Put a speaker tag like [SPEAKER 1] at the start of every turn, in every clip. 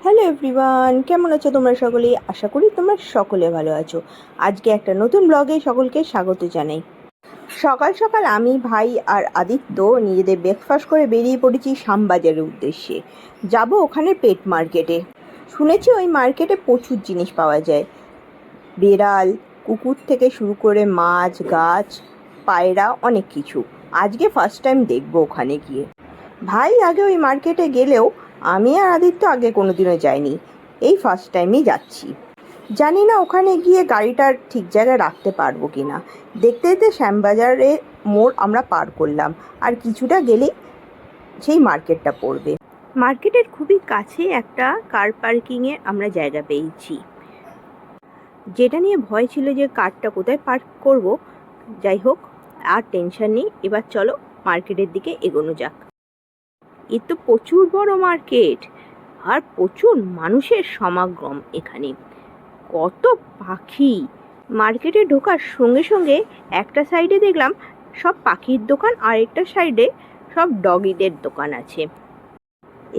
[SPEAKER 1] Hello everyone, কেমন আছো তোমরা সকলে? আশা করি তোমরা সকলে ভালো আছো। আজকে একটা নতুন ব্লগে সকলকে স্বাগত জানাই। সকাল সকাল আমি, ভাই আর আদিত্য নিজেদের ব্রেকফাস্ট করে বেরিয়ে পড়েছি শ্যামবাজারের উদ্দেশ্যে। যাব ওখানে পেট মার্কেটে। শুনেছি ওই মার্কেটে প্রচুর জিনিস পাওয়া যায়, বিড়াল, কুকুর থেকে শুরু করে মাছ, গাছ, পায়রা, অনেক কিছু। আজকে ফার্স্ট টাইম দেখবো ওখানে গিয়ে। ভাই আগে ওই মার্কেটে গেলেও আমি আর আদিত্য আগে কোনোদিনও যাইনি, এই ফার্স্ট টাইমই যাচ্ছি। জানি না ওখানে গিয়ে গাড়িটা ঠিক জায়গায় রাখতে পারবো কি না। দেখতে দেখতে শ্যামবাজারের মোড় আমরা পার করলাম, আর কিছুটা গেলেই সেই মার্কেটটা পড়বে। মার্কেটের খুবই কাছে একটা কার পার্কিংয়ে আমরা জায়গা পেয়েছি, যেটা নিয়ে ভয় ছিল যে কারটা কোথায় পার্ক করব। যাই হোক, আর টেনশন নেই। এবার চলো মার্কেটের দিকে এগোনো যাক। এ তো প্রচুর বড় মার্কেট, আর প্রচুর মানুষের সমাগম এখানে। কত পাখি! মার্কেটে ঢোকার সঙ্গে সঙ্গে একটা সাইডে দেখলাম সব পাখির দোকান, আর একটা সাইডে সব ডগিদের দোকান আছে।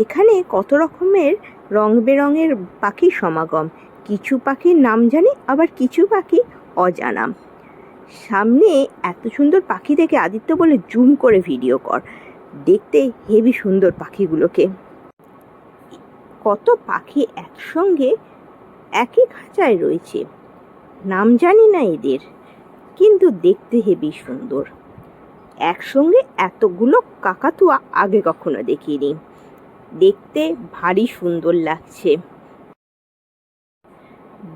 [SPEAKER 1] এখানে কত রকমের রং বেরঙের পাখির সমাগম। কিছু পাখির নাম জানি, আবার কিছু পাখি অজানা। সামনে এত সুন্দর পাখি দেখে আদিত্য বলে জুম করে ভিডিও কর। দেখতে হেবি সুন্দর পাখিগুলোকে। কত পাখি একসঙ্গে একই খাঁচায় রয়েছে, নাম জানি না এদের, কিন্তু দেখতে হেবি সুন্দর। একসঙ্গে এতগুলো কাকাতুয়া আগে কখনো দেখিনি, দেখতে ভারী সুন্দর লাগছে।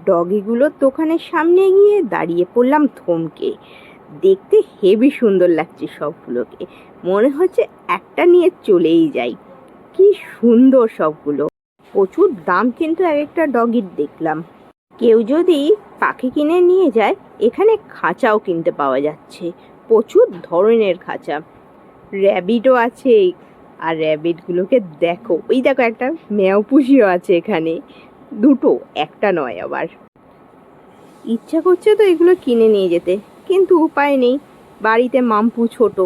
[SPEAKER 1] ডগিগুলোর দোকানের সামনে গিয়ে দাঁড়িয়ে পড়লাম থমকে। দেখতে হেবি সুন্দর লাগছে সবগুলোকে, মনে হচ্ছে একটা নিয়ে চলেই যাই। কি সুন্দর সবগুলো! প্রচুর দাম কিন্তু এক একটা ডগির দেখলাম। কেউ যদি পাখি কিনে নিয়ে যায়, এখানে খাঁচাও কিনতে পাওয়া যাচ্ছে, প্রচুর ধরনের খাঁচা। র্যাবিটও আছে, আর র্যাবিটগুলোকে দেখো, ওই দেখো একটা মেয়াও পুষিও আছে এখানে, দুটো, একটা নয়। আবার ইচ্ছা করছে তো এগুলো কিনে নিয়ে যেতে, কিন্তু উপায় নেই, বাড়িতে মাম্পু ছোট।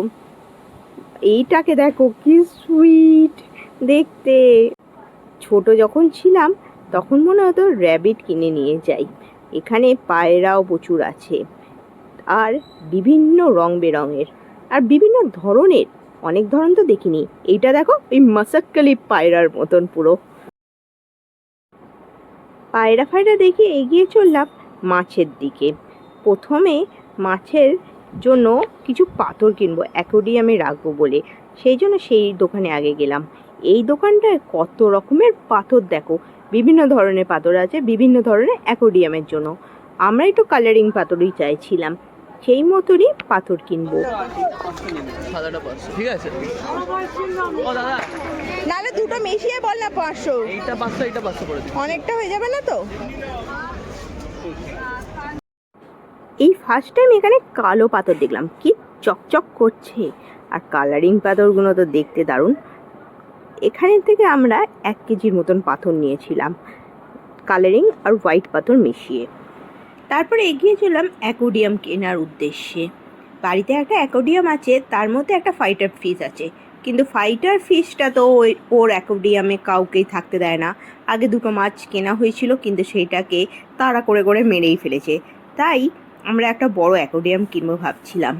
[SPEAKER 1] এইটাকে দেখো কি সুইট দেখতে। ছোট যখন ছিলাম তখন মনে হতো র্যাবিট কিনে নিয়ে যাই। এখানে পায়রাও প্রচুর আছে, আর বিভিন্ন রং বেরঙের, আর বিভিন্ন ধরনের। অনেক ধরন তো দেখিনি। এইটা দেখো, এই মাসাক্কালি পায়রার মতন পুরো। পায়রা ফায়রা দেখে এগিয়ে চললাম মাছের দিকে। প্রথমে মাছের জন্য কিছু পাথর কিনবো, অ্যাকোয়ারিয়ামে রাখবো বলে, সেই জন্য সেই দোকানে আগে গেলাম। এই দোকানটায় কত রকমের পাথর দেখো, বিভিন্ন ধরনের পাথর আছে, বিভিন্ন ধরনের অ্যাকোয়ারিয়ামের জন্য। আমরা একটু কালারিং পাথরই চাইছিলাম, সেই মতনই পাথর কিনবো।
[SPEAKER 2] ঠিক আছে,
[SPEAKER 1] নাহলে দুটো মিশিয়ে বল না 500।
[SPEAKER 2] এইটা 500, এইটা 500 করে দিন।
[SPEAKER 1] অনেকটা হয়ে যাবে না তো? এই ফার্স্ট টাইম এখানে কালো পাথর দেখলাম, কি চকচক করছে, আর কালারিং পাথরগুলো তো দেখতে দারুণ। এখানে থেকে আমরা 1 কেজির মতন পাথর নিয়েছিলাম, কালারিং আর হোয়াইট পাথর মিশিয়ে। তারপরে এগিয়ে চললাম অ্যাকোয়ারিয়াম কেনার উদ্দেশ্যে। বাড়িতে একটা অ্যাকোয়ারিয়াম আছে, তার মধ্যে একটা ফাইটার ফিশ আছে, কিন্তু ফাইটার ফিশটা তো ওর অ্যাকোয়ারিয়ামে কাউকেই থাকতে দেয় না। আগে দুটো মাছ কেনা হয়েছিল, কিন্তু সেইটাকে তাড়া করে করে মেরেই ফেলেছে। তাই আমরা একটা বড় অ্যাকোয়ারিয়াম কিনবো ভাবছিলাম।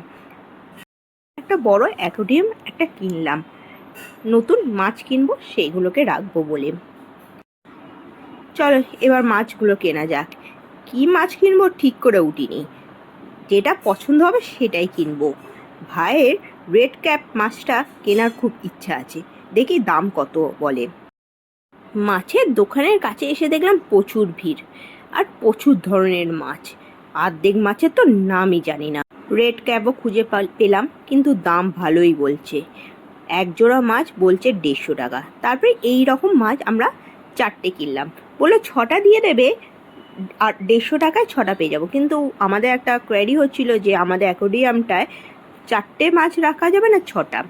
[SPEAKER 1] একটা বড় অ্যাকোয়ারিয়াম একটা কিনলাম, নতুন মাছ কিনবো সেইগুলোকে রাখবো বলে। চলো এবার মাছগুলো কেনা যাক। কি মাছ কিনবো ঠিক করে উঠিনি, যেটা পছন্দ হবে সেটাই কিনবো। ভাইয়ের রেড ক্যাপ মাছটা কেনার খুব ইচ্ছা আছে, দেখি দাম কত বলে। মাছের দোকানের কাছে এসে দেখলাম প্রচুর ভিড়, আর প্রচুর ধরনের মাছ। অর্ধেক মাছের তো নামই জানি না। রেড ক্যাপও খুঁজে পেলাম, কিন্তু দাম ভালোই বলছে। এক জোড়া মাছ বলছে 150 টাকা। তারপরে এই রকম মাছ আমরা 4টে কিনলাম, বললো 6টা দিয়ে দেবে, আর 150 টাকায় 6টা পেয়ে যাবো। কিন্তু আমাদের একটা কোয়ারি হচ্ছিল যে আমাদের অ্যাকোয়ারিয়ামটায় 4টে মাছ রাখা যাবে না 6টা।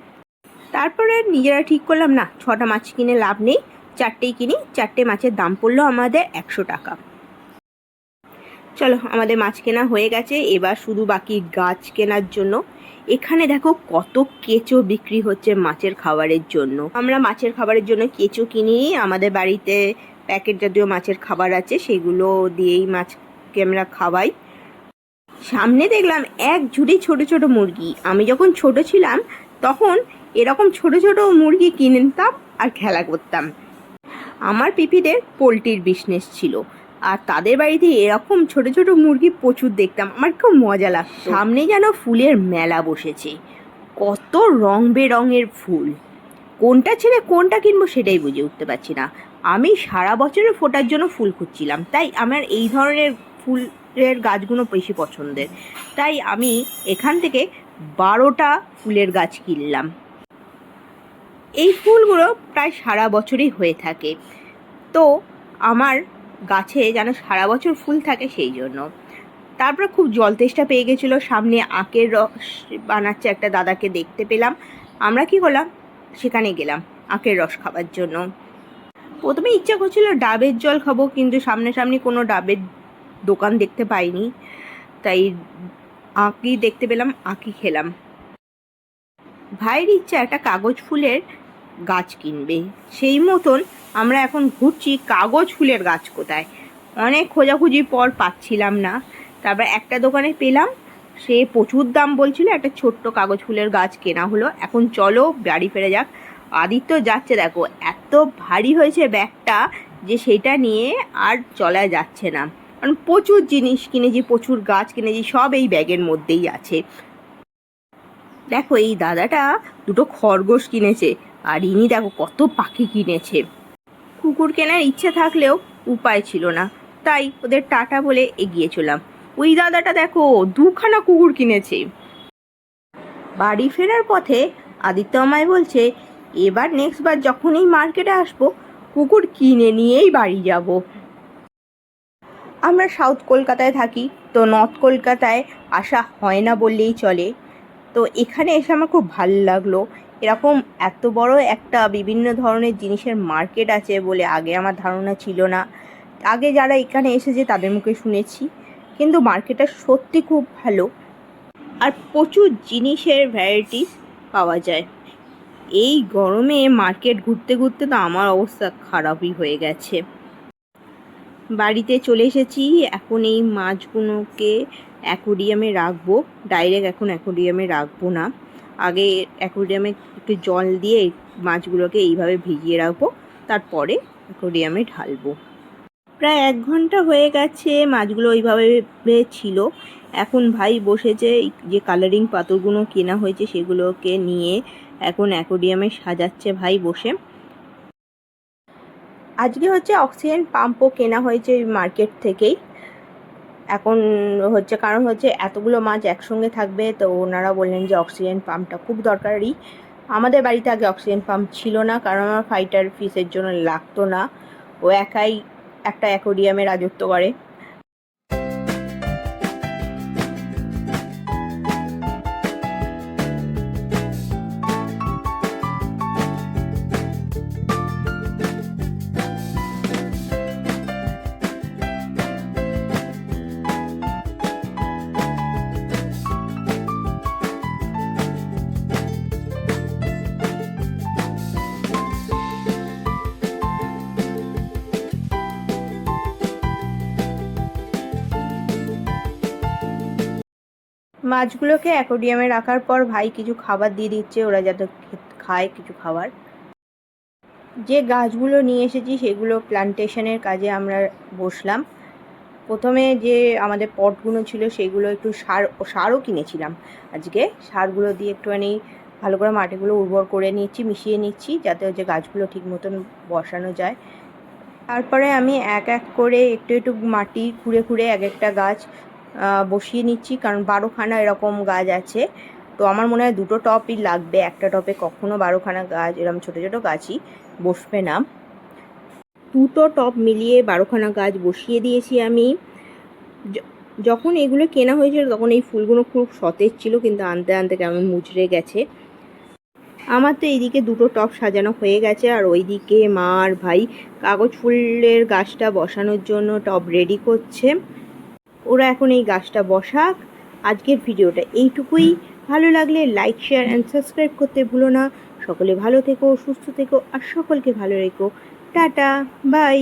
[SPEAKER 1] তারপরে নিজেরা ঠিক করলাম না, 6টা মাছ কিনে লাভ নেই, 4টেই কিনি। 4টে মাছের দাম পড়লো আমাদের 100 টাকা। চলো আমাদের মাছ কেনা হয়ে গেছে, এবার শুধু বাকি গাছ কেনার জন্য। এখানে দেখো কত কেঁচো বিক্রি হচ্ছে মাছের খাবারের জন্য। আমরা মাছের খাবারের জন্য কেঁচো কিনি, আমাদের বাড়িতে প্যাকেট জাতীয় মাছের খাবার আছে, সেগুলো দিয়েই মাছকে আমরা খাওয়াই। সামনে দেখলাম এক ঝুড়ি ছোট ছোট মুরগি। আমি যখন ছোট ছিলাম তখন এরকম ছোট ছোট মুরগি কিনতাম আর খেলা করতাম। আমার পিপিদের পোলট্রির বিজনেস ছিল, আর তাদের বাড়িতে এরকম ছোট ছোট মুরগি প্রচুর দেখতাম। আমার খুব মজা লাগতো। সামনে যেন ফুলের মেলা বসেছে, কত রং বেরঙের ফুল, কোনটা ছেড়ে কোনটা কিনবো সেটাই বুঝে উঠতে পারছি না। আমি সারা বছরের ফোটার জন্য ফুল খুঁজছিলাম, তাই আমার এই ধরনের ফুলের গাছগুলো বেশি পছন্দের। তাই আমি এখান থেকে 12টা ফুলের গাছ কিনলাম। এই ফুলগুলো প্রায় সারা বছরই হয়ে থাকে, তো আমার গাছে যেন সারা বছর ফুল থাকে সেই জন্য। তারপর খুব জল তেষ্টা পেয়ে গেছিলো, সামনে আখের রস বানাচ্ছে একটা দাদাকে দেখতে পেলাম। আমরা কি করলাম, সেখানে গেলাম আখের রস খাবার জন্য। প্রথমে ইচ্ছা করছিল ডাবের জল খাবো, কিন্তু সামনাসামনি কোনো ডাবের দোকান দেখতে পাইনি, তাই আখই দেখতে পেলাম, আখই খেলাম। ভাইয়ের ইচ্ছা একটা কাগজ ফুলের গাছ কিনবে, সেই মতন আমরা এখন ঘুরছি কাগজ ফুলের গাছ কোথায়। অনেক খোঁজাখুঁজির পর পাচ্ছিলাম না, তারপর একটা দোকানে পেলাম, সে প্রচুর দাম বলছিল। একটা ছোট্ট কাগজ ফুলের গাছ কেনা হলো। এখন চলো বাড়ি ফিরে যাক। আদিত্য যাচ্ছে, দেখো এত ভারী হয়েছে ব্যাগটা যে সেটা নিয়ে আর চলা যাচ্ছে না, কারণ প্রচুর জিনিস কিনেছি, প্রচুর গাছ কিনেছি, সব এই ব্যাগের মধ্যেই আছে। দেখো এই দাদাটা দুটো খরগোশ কিনেছে, আর ইনি দেখো কত পাখি কিনেছে। কুকুর কেনার ইচ্ছে থাকলেও উপায় ছিল না, তাই ওদের টাটা বলে এগিয়ে চলাম। ওই দাদাটা দেখো 2খানা কুকুর কিনেছে। বাড়ি ফেরার পথে আদিত্য আমায় বলছে, এবার নেক্সট বার যখন এই মার্কেটে আসবো কুকুর কিনে নিয়েই বাড়ি যাব। আমরা সাউথ কলকাতায় থাকি, তো নর্থ কলকাতায় আসা হয় না বললেই চলে। তো এখানে এসে আমার খুব ভালো লাগলো। এরকম এত বড় একটা বিভিন্ন ধরনের জিনিসের মার্কেট আছে বলে আগে আমার ধারণা ছিল না। আগে যারা এখানে এসেছে তাদের মুখে শুনেছি, কিন্তু মার্কেটটা সত্যি খুব ভালো, আর প্রচুর জিনিসের ভ্যারাইটিস পাওয়া যায়। এই গরমে মার্কেট ঘুরতে ঘুরতে তো আমার অবস্থা খারাপই হয়ে গেছে। বাড়িতে চলে এসেছি। এখন এই মাছগুলোকে অ্যাকোরিয়ামে রাখবো। ডাইরেক্ট এখন অ্যাকোরিয়ামে রাখবো না, আগে অ্যাকোরিয়ামে একটু জল দিয়ে মাছগুলোকে এইভাবে ভিজিয়ে রাখবো, তারপরে অ্যাকোরিয়ামে ঢালবো। প্রায় 1 ঘন্টা হয়ে গেছে মাছগুলো ওইভাবে ছিল। এখন ভাই বসেছে, যে কালারিং পাথরগুলো কেনা হয়েছে সেগুলোকে নিয়ে এখন অ্যাকোরিয়ামে সাজাচ্ছে ভাই বসে। আজকে হচ্ছে অক্সিজেন পাম্পও কেনা হয়েছে মার্কেট থেকেই। এখন হচ্ছে কারণ হচ্ছে এতগুলো মাছ একসঙ্গে থাকবে, তো ওনারা বললেন যে অক্সিজেন পাম্পটা খুব দরকারি। আমাদের বাড়িতে আগে অক্সিজেন পাম্প ছিল না, কারণ আমার ফাইটার ফিশের জন্য লাগতো না, ও একাই একটা অ্যাকোরিয়ামে রাজত্ব করে। মাছগুলোকে অ্যাকোরিয়ামে রাখার পর ভাই কিছু খাবার দিয়ে দিচ্ছে, ওরা যাতে খায় কিছু খাবার। যে গাছগুলো নিয়ে এসেছি সেগুলো প্লান্টেশনের কাজে আমরা বসলাম। প্রথমে যে আমাদের পটগুলো ছিল সেগুলো একটু সারও কিনেছিলাম আজকে। সারগুলো দিয়ে একটুখানি ভালো করে মাটিগুলো উর্বর করে নিচ্ছি, মিশিয়ে নিচ্ছি, যাতে হচ্ছে গাছগুলো ঠিক মতন বসানো যায়। তারপরে আমি এক এক করে একটু একটু মাটি খুঁড়ে খুঁড়ে এক একটা গাছ বসিয়ে নিচ্ছি, কারণ 12খানা এরকম গাছ আছে। তো আমার মনে হয় 2টো টবই লাগবে, একটা টবে কখনো 12খানা গাছ এরকম ছোটো ছোটো গাছই বসবে না। 2টো টব মিলিয়ে 12খানা গাছ বসিয়ে দিয়েছি আমি। যখন এগুলো কেনা হয়েছিল তখন এই ফুলগুলো খুব সতেজ ছিল, কিন্তু আনতে আনতে কেমন মুচড়ে গেছে। আমার তো এইদিকে 2টো টব সাজানো হয়ে গেছে, আর ওইদিকে মা আর ভাই কাগজ ফুলের গাছটা বসানোর জন্য টব রেডি করছে। ওরা এখন এই গাছটা বসাক। আজকের ভিডিওটা এইটুকুই। ভালো লাগলে লাইক, শেয়ার অ্যান্ড সাবস্ক্রাইব করতে ভুলো না। সকলে ভালো থেকো, সুস্থ থেকো, আর সকলকে ভালো রেখো। Tata, by.